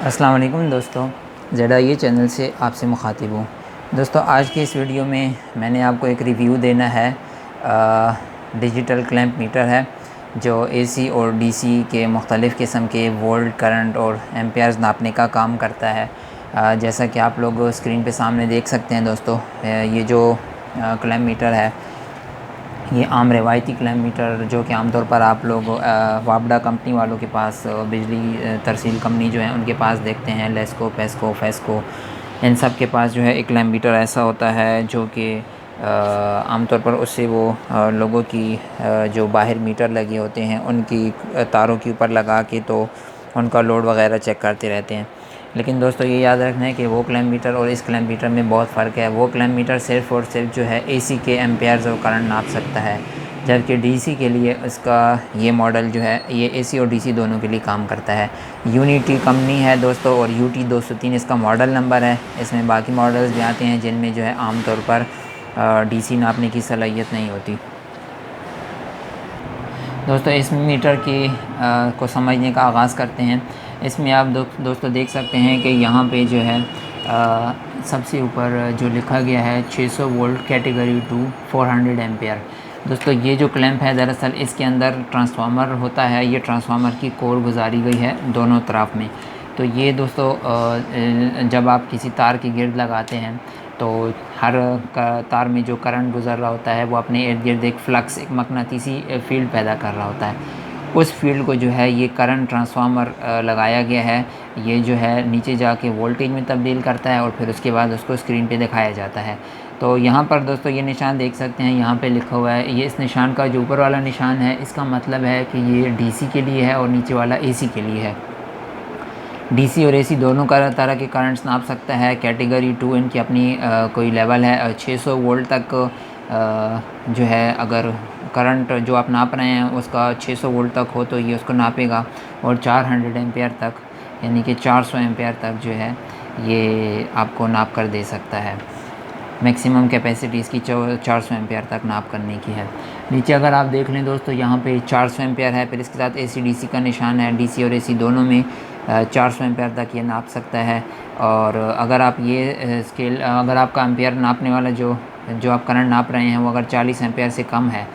अस्सलाम वालेकुम दोस्तों, ZIA चैनल से आपसे मुखातिब हूँ। दोस्तों, आज की इस वीडियो में मैंने आपको एक रिव्यू देना है। डिजिटल क्लैंप मीटर है जो AC और DC के मुख्तलिफ़ किस्म के वोल्ट, करंट और एम्पेयर्स नापने का काम करता है। जैसा कि आप लोग स्क्रीन पे सामने देख सकते हैं दोस्तों, ये जो क्लैंप मीटर है, ये आम रिवायती क्लैंप मीटर जो कि आमतौर पर आप लोग वापडा कंपनी वालों के पास, बिजली तरसील कंपनी जो है उनके पास देखते हैं। लेस्को, पेस्को, फेस्को, इन सब के पास जो है एक क्लैंप मीटर ऐसा होता है जो कि आमतौर पर उससे वो लोगों की जो बाहर मीटर लगे होते हैं उनकी तारों के ऊपर लगा के तो उनका लोड वगैरह चेक करते रहते हैं। लेकिन दोस्तों, ये याद रखना है कि वो क्लैंप मीटर और इस क्लैंप मीटर में बहुत फ़र्क है। वो क्लैंप मीटर सिर्फ़ और सिर्फ जो है AC के एम्पेयर्स और करंट नाप सकता है, जबकि DC के लिए उसका ये मॉडल जो है ये AC और DC दोनों के लिए काम करता है। यूनिटी कंपनी है दोस्तों, और UT 203 इसका मॉडल नंबर है। इसमें बाकी मॉडल्स भी आते हैं जिनमें जो है आमतौर पर DC नापने की सलाहियत नहीं होती। दोस्तों, इस मीटर की को समझने का आगाज़ करते हैं। इसमें आप दोस्तों देख सकते हैं कि यहाँ पे जो है सबसे ऊपर जो लिखा गया है 600 वोल्ट कैटेगरी 2 400 एम्पेयर। दोस्तों, ये जो क्लैंप है दरअसल इसके अंदर ट्रांसफार्मर होता है। ये ट्रांसफार्मर की कोर गुजारी गई है दोनों तरफ में। तो ये दोस्तों जब आप किसी तार के गिर्द लगाते हैं तो हर तार में जो करंट गुजर रहा होता है वो अपने इर्द गिर्द एक फ्लक्स, एक मकनातीसी फील्ड पैदा कर रहा होता है। उस फील्ड को जो है ये करंट ट्रांसफार्मर लगाया गया है, ये जो है नीचे जाके वोल्टेज में तब्दील करता है और फिर उसके बाद उसको स्क्रीन पे दिखाया जाता है। तो यहाँ पर दोस्तों ये निशान देख सकते हैं, यहाँ पे लिखा हुआ है। ये इस निशान का जो ऊपर वाला निशान है इसका मतलब है कि ये DC के लिए है और नीचे वाला AC के लिए है। DC और AC दोनों तरह के करंट्स नाप सकता है। कैटेगरी 2 इनकी अपनी कोई लेवल है। 600 वोल्ट तक जो है अगर करंट जो आप नाप रहे हैं उसका 600 वोल्ट तक हो तो ये उसको नापेगा, और 400 एम्पेयर तक यानी कि 400 एम्पेयर तक जो है ये आपको नाप कर दे सकता है। मैक्सिमम कैपेसिटी इसकी 400 एम्पेयर तक नाप करने की है। नीचे अगर आप देख लें दोस्तों, यहाँ पे 400 एम्पेयर है, फिर इसके साथ AC DC का निशान है। DC और AC दोनों में 400 एम्पेयर तक ये नाप सकता है। और अगर आप ये स्केल, अगर आपका एम्पेयर नापने वाला जो आप करंट नाप रहे हैं वो अगर 40 एम्पेयर से कम है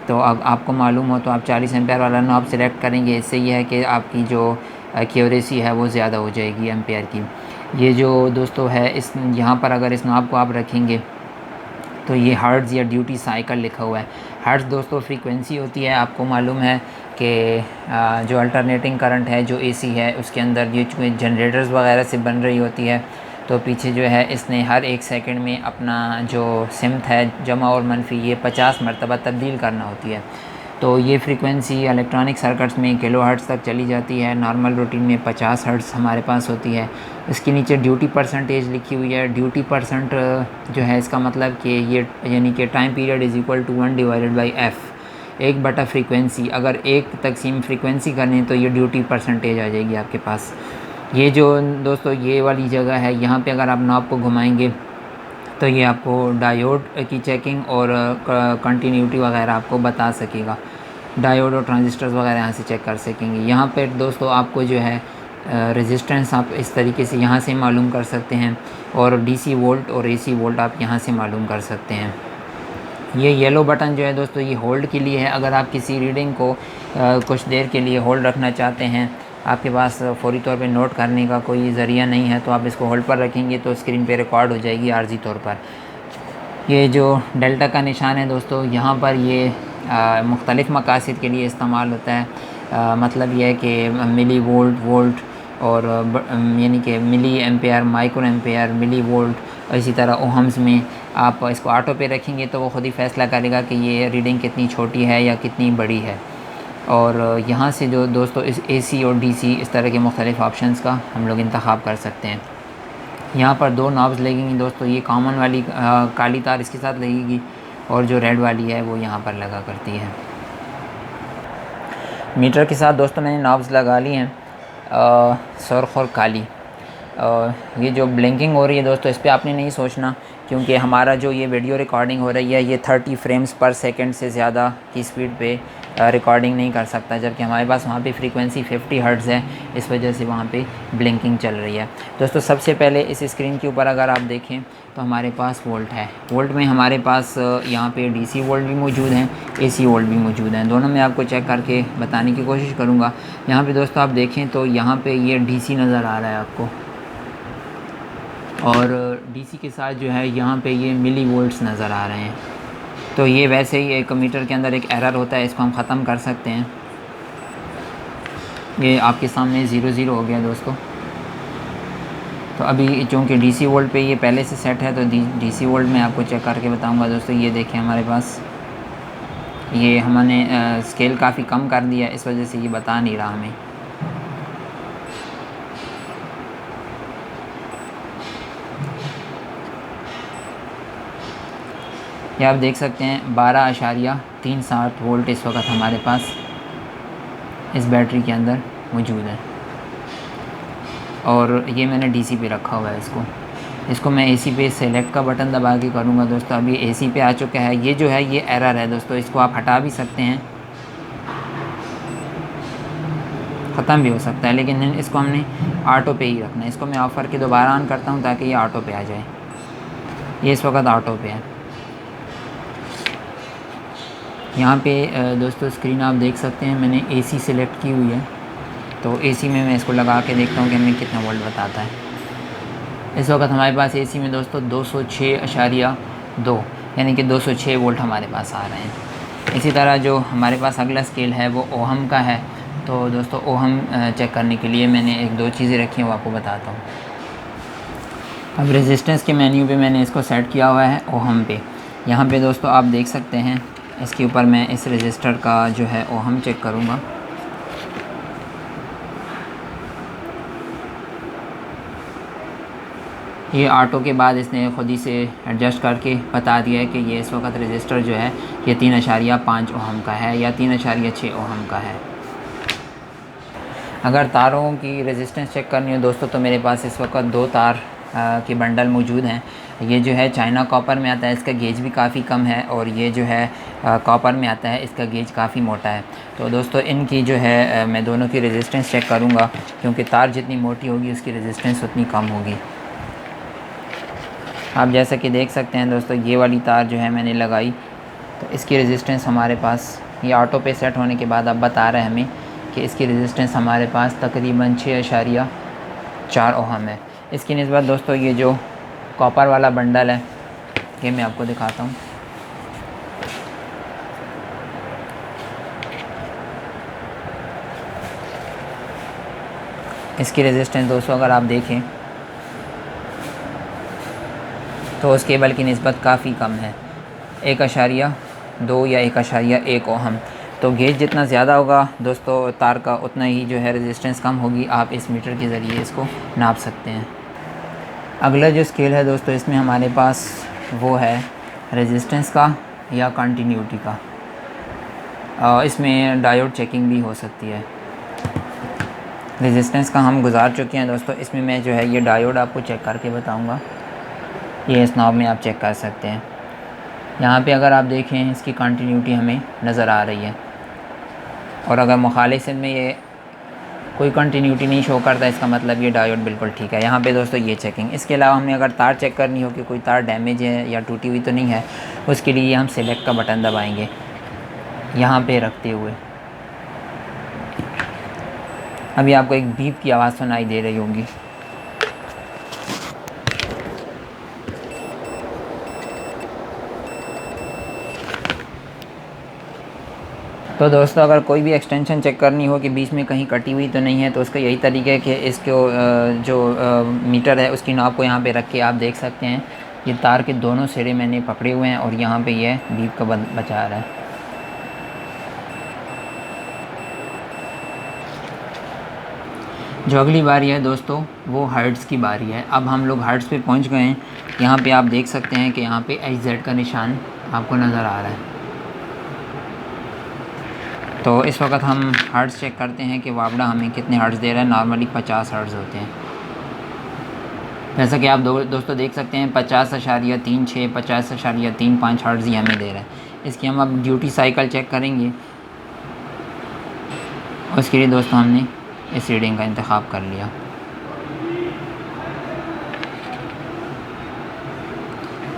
तो आपको मालूम हो तो आप 40 एम्पेयर वाला नॉब सेलेक्ट करेंगे। इससे ये है कि आपकी जो एक्यूरेसी है वो ज़्यादा हो जाएगी एम्पेयर की। ये जो दोस्तों है इस यहाँ पर अगर इस नॉब को आप रखेंगे तो ये हर्ट्ज़ या ड्यूटी साइकिल लिखा हुआ है। हर्ट्ज़ दोस्तों फ्रीक्वेंसी होती है। आपको मालूम है कि जो अल्टरनेटिंग करंट है जो AC है उसके अंदर ये चूँकि जनरेटर्स वगैरह से बन रही होती है तो पीछे जो है इसने हर 1 सेकंड में अपना जो सिमत है जमा और मनफी ये 50 मरतबा तब्दील करना होती है। तो ये फ्रीक्वेंसी इलेक्ट्रॉनिक सर्किट्स में किलो हर्ट्ज़ तक चली जाती है। नॉर्मल रूटीन में 50 हर्ट्ज़ हमारे पास होती है। इसके नीचे ड्यूटी परसेंटेज लिखी हुई है। ड्यूटी परसेंट जो है इसका मतलब कि ये यानी कि time period is equal to 1 divided by F, 1 बटा फ्रीक्वेंसी। अगर 1 तकसीम फ्रीक्वेंसी करनी तो ये ड्यूटी परसेंटेज आ जाएगी आपके पास। ये जो दोस्तों ये वाली जगह है, यहाँ पे अगर आप नॉब को घुमाएंगे तो ये आपको डायोड की चेकिंग और कंटिन्यूटी वगैरह आपको बता सकेगा। डायोड और ट्रांजिस्टर्स वगैरह यहाँ से चेक कर सकेंगे। यहाँ पे दोस्तों आपको जो है रेजिस्टेंस आप इस तरीके से यहाँ से मालूम कर सकते हैं, और DC वोल्ट और AC वोल्ट आप यहाँ से मालूम कर सकते हैं। ये येलो बटन जो है दोस्तों ये होल्ड के लिए है। अगर आप किसी रीडिंग को कुछ देर के लिए होल्ड रखना चाहते हैं, आपके पास फौरी तौर पे नोट करने का कोई ज़रिया नहीं है, तो आप इसको होल्ड पर रखेंगे तो स्क्रीन पे रिकॉर्ड हो जाएगी आर्जी तौर पर। ये जो डेल्टा का निशान है दोस्तों, यहाँ पर ये मुख्तलिफ़ मकासद के लिए इस्तेमाल होता है। मतलब ये है कि मिली वोल्ट और यानी कि milliampere, microampere, millivolt, और इसी तरह ओहम्स में आप इसको ऑटो पे रखेंगे तो वो ख़ुद ही फ़ैसला करेगा कि ये रीडिंग कितनी छोटी है या कितनी बड़ी है। और यहाँ से जो दोस्तों इस AC और DC इस तरह के मुख्तलिफ़ ऑप्शंस का हम लोग इंतखाब कर सकते हैं। यहाँ पर 2 नॉब्स लगेंगी दोस्तों। ये कॉमन वाली काली तार इसके साथ लगेगी और जो रेड वाली है वो यहाँ पर लगा करती है। मीटर के साथ दोस्तों मैंने नॉब्स लगा ली हैं, सुर्ख और काली। ये जो ब्लिंकिंग हो रही है दोस्तों इस पर आपने नहीं सोचना, क्योंकि हमारा जो ये वीडियो रिकॉर्डिंग हो रही है ये 30 फ्रेम्स पर सेकंड से ज़्यादा की स्पीड पे रिकॉर्डिंग नहीं कर सकता, जबकि हमारे पास वहाँ पे फ्रीक्वेंसी 50 हर्ट्ज़ है, इस वजह से वहाँ पे ब्लिंकिंग चल रही है। दोस्तों सबसे पहले इस स्क्रीन के ऊपर अगर आप देखें तो हमारे पास वोल्ट है। वोल्ट में हमारे पास यहाँ पे डीसी वोल्ट भी मौजूद हैं, एसी वोल्ट भी मौजूद हैं। दोनों में आपको चेक करके बताने की कोशिश करूँगा। यहाँ पे दोस्तों आप देखें तो यहाँ पे ये डीसी नज़र आ रहा है आपको, और डीसी के साथ जो है यहाँ पे ये मिली वोल्ट्स नज़र आ रहे हैं। तो ये वैसे ही एक मीटर के अंदर एक एरर होता है, इसको हम ख़त्म कर सकते हैं। ये आपके सामने 0 हो गया दोस्तों। तो अभी चूँकि डीसी वोल्ट पे ये पहले से सेट है, तो डीसी वोल्ट में आपको चेक करके बताऊंगा दोस्तों। ये देखें हमारे पास ये हमने स्केल काफ़ी कम कर दिया, इस वजह से ये बता नहीं रहा हमें। ये आप देख सकते हैं 12.37 वोल्ट इस वक्त हमारे पास इस बैटरी के अंदर मौजूद है, और ये मैंने डीसी पे रखा हुआ है। इसको मैं एसी पे सेलेक्ट का बटन दबा के करूँगा दोस्तों। अभी एसी पे आ चुका है। ये जो है ये एरर है दोस्तों, इसको आप हटा भी सकते हैं, ख़त्म भी हो सकता है, लेकिन इसको हमने ऑटो पे ही रखना है। इसको मैं ऑफ़ करके दोबारा ऑन करता हूँ ताकि ये ऑटो पे आ जाए। ये इस वक्त ऑटो पे है। यहाँ पे दोस्तों स्क्रीन आप देख सकते हैं, मैंने एसी सेलेक्ट की हुई है। तो एसी में मैं इसको लगा के देखता हूँ कि हमें कितना वोल्ट बताता है। इस वक्त हमारे पास एसी में दोस्तों 206.2 यानी कि 206 वोल्ट हमारे पास आ रहे हैं। इसी तरह जो हमारे पास अगला स्केल है वो ओहम का है। तो दोस्तों ओहम चेक करने के लिए मैंने 1-2 चीज़ें रखी हैं, वो आपको बताता हूँ। अब रेजिस्टेंस के मेन्यू पे मैंने इसको सेट किया हुआ है ओहम पे। यहाँ पे दोस्तों आप देख सकते हैं, इसके ऊपर मैं इस रजिस्टर का जो है ओहम चेक करूँगा। ये ऑटो के बाद इसने ख़ुद ही से एडजस्ट करके बता दिया है कि ये इस वक्त रजिस्टर जो है ये 3.5 ओहम का है या 3.6 ओहम का है। अगर तारों की रेजिस्टेंस चेक करनी हो दोस्तों, तो मेरे पास इस वक्त 2 तार के बंडल मौजूद हैं। ये जो है चाइना कॉपर में आता है, इसका गेज भी काफ़ी कम है, और ये जो है कॉपर में आता है, इसका गेज काफ़ी मोटा है। तो दोस्तों इनकी जो है मैं दोनों की रेजिस्टेंस चेक करूँगा, क्योंकि तार जितनी मोटी होगी उसकी रेजिस्टेंस उतनी कम होगी। आप जैसा कि देख सकते हैं दोस्तों, ये वाली तार जो है मैंने लगाई, तो इसकी रेजिस्टेंस हमारे पास ये ऑटो पे सेट होने के बाद अब बता रहा है हमें कि इसकी रेजिस्टेंस हमारे पास तकरीबन 6.4 ओहम है। इसकी निस्बत दोस्तों ये जो कॉपर वाला बंडल है, ये मैं आपको दिखाता हूँ। इसकी रेजिस्टेंस दोस्तों अगर आप देखें तो उस केबल की निस्बत काफ़ी कम है, 1.2 या 1.1 ओहम। तो गेज जितना ज़्यादा होगा दोस्तों तार का, उतना ही जो है रेजिस्टेंस कम होगी। आप इस मीटर के ज़रिए इसको नाप सकते हैं। अगला जो स्केल है दोस्तों, इसमें हमारे पास वो है रेजिस्टेंस का या कंटिन्यूटी का। इसमें डायोड चेकिंग भी हो सकती है। रेजिस्टेंस का हम गुजार चुके हैं दोस्तों। इसमें मैं जो है ये डायोड आपको चेक करके बताऊंगा। ये इस नॉब में आप चेक कर सकते हैं। यहाँ पे अगर आप देखें इसकी कंटिन्यूटी हमें नज़र आ रही है, और अगर मुखालिफ में ये कोई कंटिन्यूटी नहीं शो करता, इसका मतलब ये डायोड बिल्कुल ठीक है। यहाँ पे दोस्तों ये चेकिंग। इसके अलावा हमें अगर तार चेक करनी हो कि कोई तार डैमेज है या टूटी हुई तो नहीं है, उसके लिए हम सेलेक्ट का बटन दबाएंगे यहाँ पे रखते हुए। अभी आपको एक बीप की आवाज़ सुनाई दे रही होगी। तो दोस्तों अगर कोई भी एक्सटेंशन चेक करनी हो कि बीच में कहीं कटी हुई तो नहीं है, तो उसका यही तरीका है कि इसको जो मीटर है उसकी नॉब को यहाँ पे रख के आप देख सकते हैं ये तार के दोनों सिरे मैंने पकड़े हुए हैं, और यहाँ पे ये बीप का बचा रहा है। जो अगली बारी है दोस्तों वो हर्ट्ज़ की बारी है। अब हम लोग हर्ट्ज़ पे पहुँच गए हैं। यहाँ पे आप देख सकते हैं कि यहाँ पे HZ का निशान आपको नज़र आ रहा है। तो इस वक्त हम हर्ट्ज़ चेक करते हैं कि वापडा हमें कितने हर्ट्ज़ दे रहा है। नॉर्मली 50 हर्ट्ज़ होते हैं, जैसा कि आप दोस्तों देख सकते हैं 50.36 50.35 हर्ट्ज़ ही हमें दे रहा है। इसकी हम अब ड्यूटी साइकिल चेक करेंगे उसके लिए दोस्तों हमने इस रीडिंग का इंतखाब कर लिया।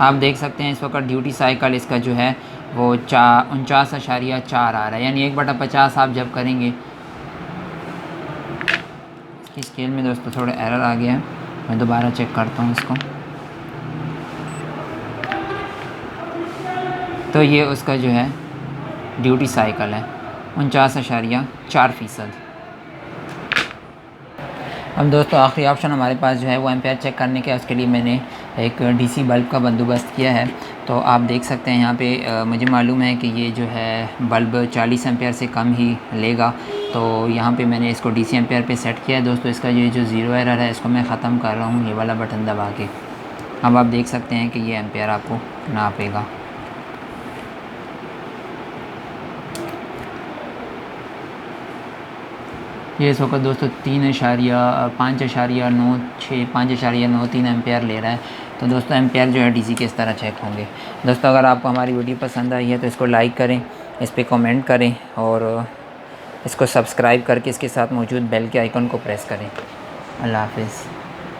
आप देख सकते हैं इस वक्त ड्यूटी साइकिल इसका जो है वो 49.4 आ रहा है, यानी 1/50 आप जब करेंगे। इसकी स्केल में दोस्तों थोड़ा एरर आ गया है, मैं दोबारा चेक करता हूँ इसको। तो ये उसका जो है ड्यूटी साइकिल है 49.4%। अब दोस्तों आखिरी ऑप्शन हमारे पास जो है वो एम्पेयर चेक करने के, उसके लिए मैंने एक डीसी बल्ब का बंदोबस्त किया है। तो आप देख सकते हैं यहाँ पे मुझे मालूम है कि ये जो है बल्ब 40 एम्पेयर से कम ही लेगा। तो यहाँ पे मैंने इसको डीसी एम्पेयर पे सेट किया है दोस्तों। इसका ये जो ज़ीरो एरर है इसको मैं ख़त्म कर रहा हूँ ये वाला बटन दबा के। अब आप देख सकते हैं कि ये एम्पेयर आपको नापेगा। ये इस वक्त दोस्तों 5.93 एम्पेयर ले रहा है। तो दोस्तों एम्पेयर जो है डीसी के इस तरह चेक होंगे। दोस्तों अगर आपको हमारी वीडियो पसंद आई है तो इसको लाइक करें, इस पर कमेंट करें और इसको सब्सक्राइब करके इसके साथ मौजूद बेल के आइकन को प्रेस करें। अल्लाह हाफ़िज़।